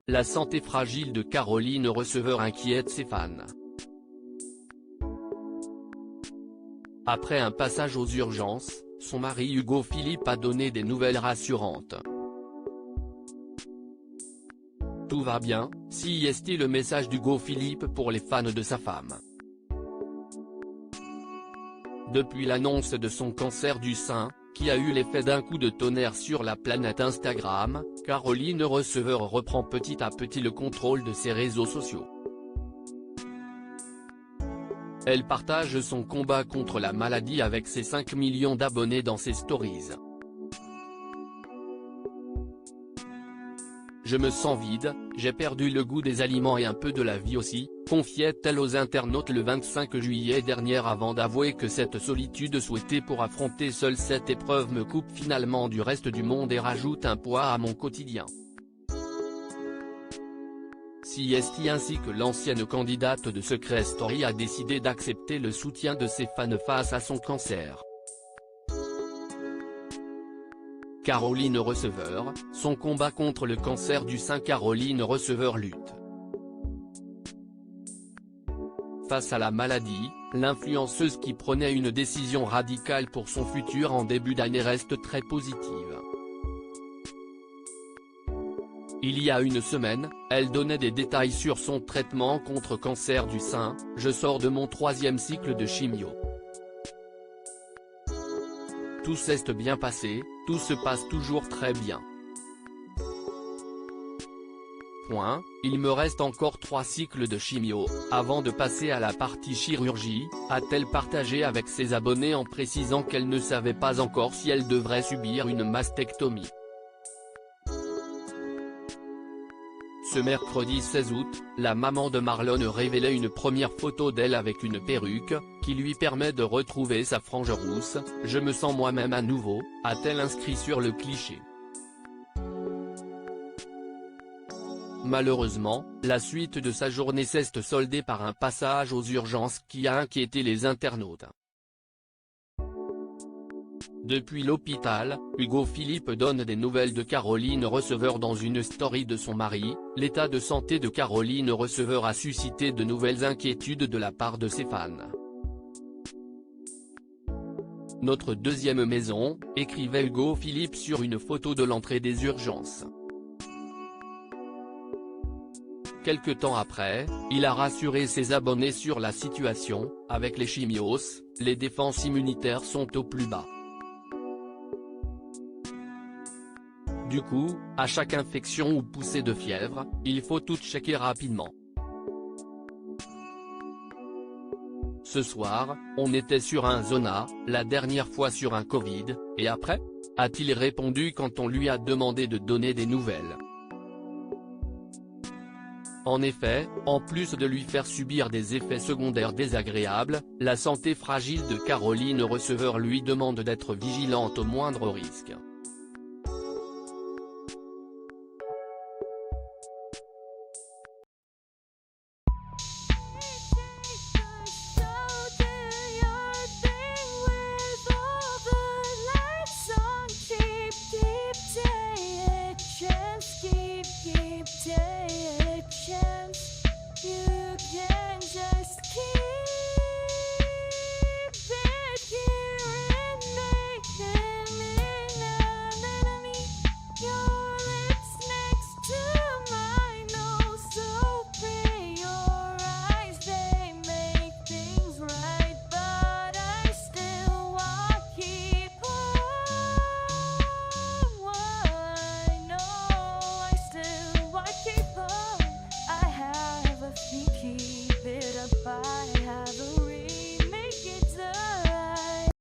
la santé fragile de Caroline Receveur inquiète ses fans. Après un passage aux urgences, son mari Hugo Philippe a donné des nouvelles rassurantes. Tout va bien, si est le message d'Hugo Philippe pour les fans de sa femme. Depuis l'annonce de son cancer du sein, qui a eu l'effet d'un coup de tonnerre sur la planète Instagram, Caroline Receveur reprend petit à petit le contrôle de ses réseaux sociaux. Elle partage son combat contre la maladie avec ses 5 millions d'abonnés dans ses stories. Je me sens vide, j'ai perdu le goût des aliments et un peu de la vie aussi, confiait-elle aux internautes le 25 juillet dernier avant d'avouer que cette solitude souhaitée pour affronter seule cette épreuve me coupe finalement du reste du monde et rajoute un poids à mon quotidien. CST ainsi que l'ancienne candidate de Secret Story a décidé d'accepter le soutien de ses fans face à son cancer. Caroline Receveur, son combat contre le cancer du sein. Caroline Receveur lutte face à la maladie, l'influenceuse qui prenait une décision radicale pour son futur en début d'année reste très positive. Il y a une semaine, elle donnait des détails sur son traitement contre cancer du sein. Je sors de mon 3e cycle de chimio. Tout s'est bien passé, tout se passe toujours très bien. Il me reste encore 3 cycles de chimio, avant de passer à la partie chirurgie, a-t-elle partagé avec ses abonnés en précisant qu'elle ne savait pas encore si elle devrait subir une mastectomie. Ce mercredi 16 août, la maman de Marlon révélait une première photo d'elle avec une perruque, qui lui permet de retrouver sa frange rousse. Je me sens moi-même à nouveau, a-t-elle inscrit sur le cliché. Malheureusement, la suite de sa journée s'est soldée par un passage aux urgences qui a inquiété les internautes. Depuis l'hôpital, Hugo Philippe donne des nouvelles de Caroline Receveur dans une story de son mari. L'état de santé de Caroline Receveur a suscité de nouvelles inquiétudes de la part de ses fans. Notre deuxième maison, écrivait Hugo Philippe sur une photo de l'entrée des urgences. Quelque temps après, il a rassuré ses abonnés sur la situation. Avec les chimios, les défenses immunitaires sont au plus bas. Du coup, à chaque infection ou poussée de fièvre, il faut tout checker rapidement. Ce soir, on était sur un Zona, la dernière fois sur un Covid, et après ? A-t-il répondu quand on lui a demandé de donner des nouvelles. En effet, en plus de lui faire subir des effets secondaires désagréables, la santé fragile de Caroline Receveur lui demande d'être vigilante au moindre risque.